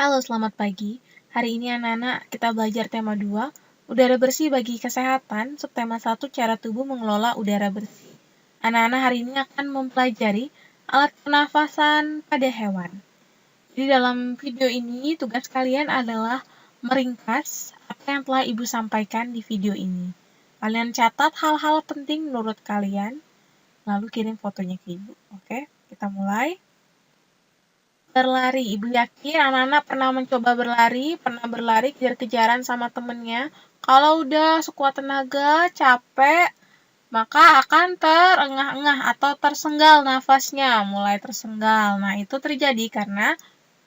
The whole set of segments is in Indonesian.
Halo, selamat pagi. Hari ini anak-anak kita belajar tema 2, udara bersih bagi kesehatan, subtema 1, cara tubuh mengelola udara bersih. Anak-anak hari ini akan mempelajari alat pernafasan pada hewan. Jadi dalam video ini, tugas kalian adalah meringkas apa yang telah Ibu sampaikan di video ini. Kalian catat hal-hal penting menurut kalian, lalu kirim fotonya ke Ibu. Oke, kita mulai. Berlari. Ibu yakin anak-anak pernah mencoba berlari kejar-kejaran sama temennya. Kalau udah sekuat tenaga, capek, maka akan terengah-engah atau tersenggal nafasnya, mulai tersenggal. Nah, itu terjadi karena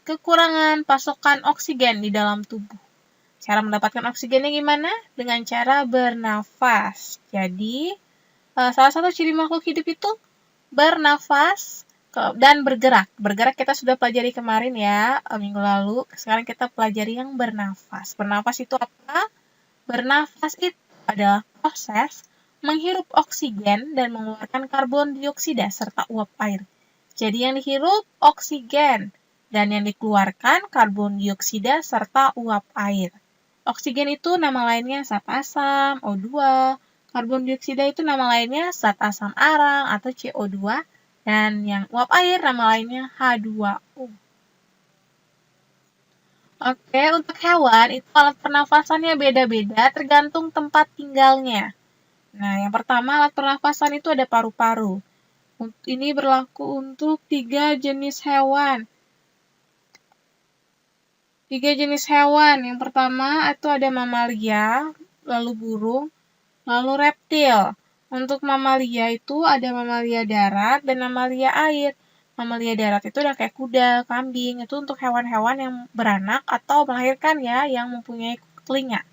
kekurangan pasokan oksigen di dalam tubuh. Cara mendapatkan oksigennya gimana? Dengan cara bernafas. Jadi, salah satu ciri makhluk hidup itu bernafas dan bergerak. Bergerak kita sudah pelajari kemarin ya, minggu lalu. Sekarang kita pelajari yang bernafas. Bernafas itu apa? Bernafas itu adalah proses menghirup oksigen dan mengeluarkan karbon dioksida serta uap air. Jadi yang dihirup oksigen dan yang dikeluarkan karbon dioksida serta uap air. Oksigen itu nama lainnya zat asam, O2. Karbon dioksida itu nama lainnya zat asam arang atau CO2. Dan yang uap air nama lainnya H2O. Oke, untuk hewan itu alat pernafasannya beda-beda tergantung tempat tinggalnya. Nah, yang pertama alat pernafasan itu ada paru-paru. Ini berlaku untuk 3 jenis hewan. 3 jenis hewan. Yang pertama itu ada mamalia, lalu burung, lalu reptil. Untuk mamalia itu ada mamalia darat dan mamalia air. Mamalia darat itu udah kayak kuda, kambing. Itu untuk hewan-hewan yang beranak atau melahirkan ya, yang mempunyai telinga.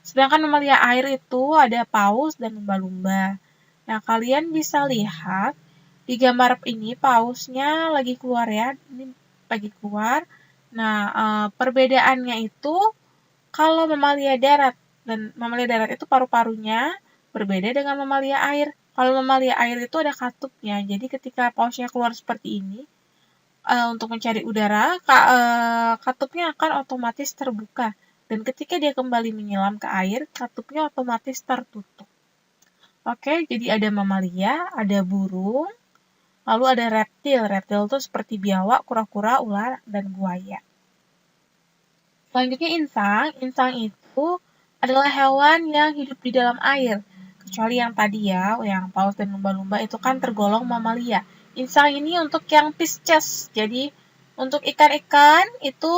Sedangkan mamalia air itu ada paus dan lumba-lumba. Nah, kalian bisa lihat di gambar ini pausnya lagi keluar ya. Ini lagi keluar. Nah, perbedaannya itu kalau mamalia darat dan mamalia darat itu paru-parunya berbeda dengan mamalia air. Kalau mamalia air itu ada katupnya, jadi ketika pausnya keluar seperti ini, untuk mencari udara, katupnya akan otomatis terbuka. Dan ketika dia kembali menyelam ke air, katupnya otomatis tertutup. Oke, jadi ada mamalia, ada burung, lalu ada reptil. Reptil itu seperti biawak, kura-kura, ular, dan buaya. Selanjutnya insang. Insang itu adalah hewan yang hidup di dalam air. Kecuali yang tadi ya, yang paus dan lumba-lumba itu kan tergolong mamalia. Insang ini untuk yang Pisces. Jadi untuk ikan-ikan itu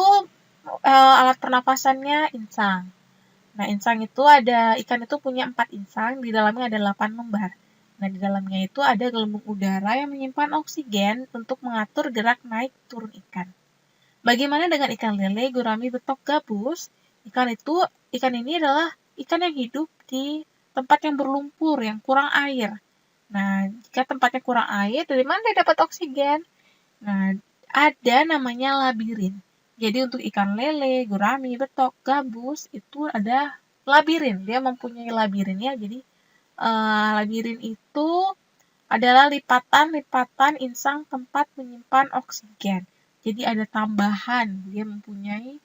alat pernapasannya insang. Nah, insang itu ikan itu punya 4 insang, di dalamnya ada 8 lembar. Nah, di dalamnya itu ada gelembung udara yang menyimpan oksigen untuk mengatur gerak naik turun ikan. Bagaimana dengan ikan lele, gurami, betok, gabus? Ikan ini adalah ikan yang hidup di tempat yang berlumpur, yang kurang air. Nah, jika tempatnya kurang air, dari mana dia dapat oksigen? Nah, ada namanya labirin. Jadi untuk ikan lele, gurami, betok, gabus itu ada labirin. Dia mempunyai labirin ya. Jadi labirin itu adalah lipatan-lipatan insang tempat menyimpan oksigen. Jadi ada tambahan, dia mempunyai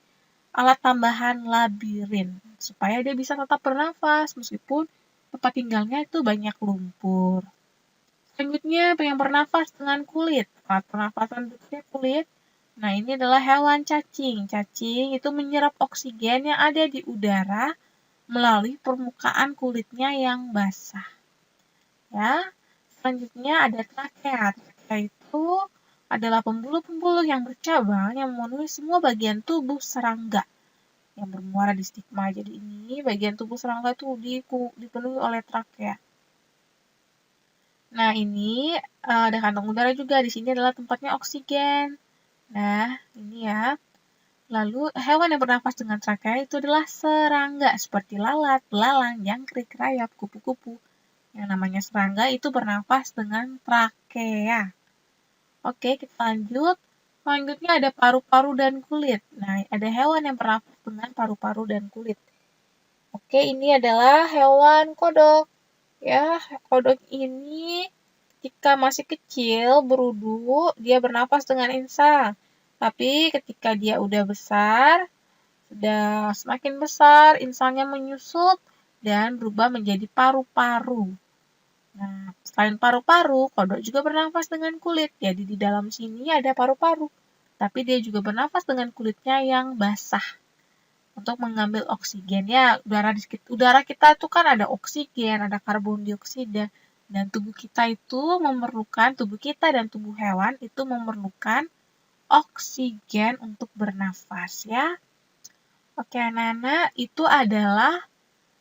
alat tambahan labirin supaya dia bisa tetap bernafas meskipun tempat tinggalnya itu banyak lumpur. Selanjutnya yang bernafas dengan kulit. Alat pernafasan berikutnya kulit. Nah, ini adalah hewan cacing. Cacing itu menyerap oksigen yang ada di udara melalui permukaan kulitnya yang basah. Ya. Selanjutnya ada trakea. Trakea itu adalah pembuluh-pembuluh yang bercabang yang memenuhi semua bagian tubuh serangga yang bermuara di stigma. Jadi ini bagian tubuh serangga itu dipenuhi oleh trakea. Nah, ini ada kantong udara juga. Di sini adalah tempatnya oksigen. Nah, ini ya. Lalu hewan yang bernafas dengan trakea itu adalah serangga seperti lalat, belalang, jangkrik, rayap, kupu-kupu. Yang namanya serangga itu bernafas dengan trakea. Oke, kita lanjut. Selanjutnya ada paru-paru dan kulit. Nah, ada hewan yang bernafas dengan paru-paru dan kulit. Oke, ini adalah hewan kodok. Ya, kodok ini jika masih kecil, berudu, dia bernafas dengan insang. Tapi ketika dia udah besar, sudah semakin besar, insangnya menyusut dan berubah menjadi paru-paru. Nah, selain paru-paru, kodok juga bernafas dengan kulit. Jadi di dalam sini ada paru-paru. Tapi dia juga bernafas dengan kulitnya yang basah untuk mengambil oksigen. Ya, udara kita itu kan ada oksigen, ada karbon dioksida. Dan tubuh kita dan tubuh hewan itu memerlukan oksigen untuk bernafas ya. Oke, anak-anak, itu adalah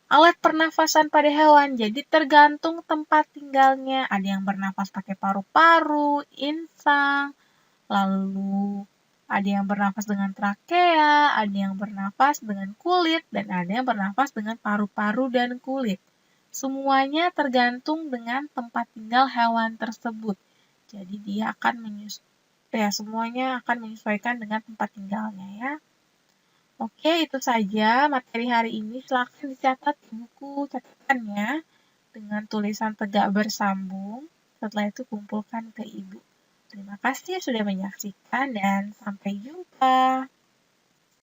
alat pernafasan pada hewan. Jadi tergantung tempat tinggalnya. Ada yang bernafas pakai paru-paru, insang, lalu ada yang bernafas dengan trakea, ada yang bernafas dengan kulit, dan ada yang bernafas dengan paru-paru dan kulit. Semuanya tergantung dengan tempat tinggal hewan tersebut. Jadi dia akan semuanya akan menyesuaikan dengan tempat tinggalnya ya. Oke, itu saja materi hari ini. Silakan dicatat di buku catatannya dengan tulisan tegak bersambung. Setelah itu kumpulkan ke ibu. Terima kasih sudah menyaksikan dan sampai jumpa.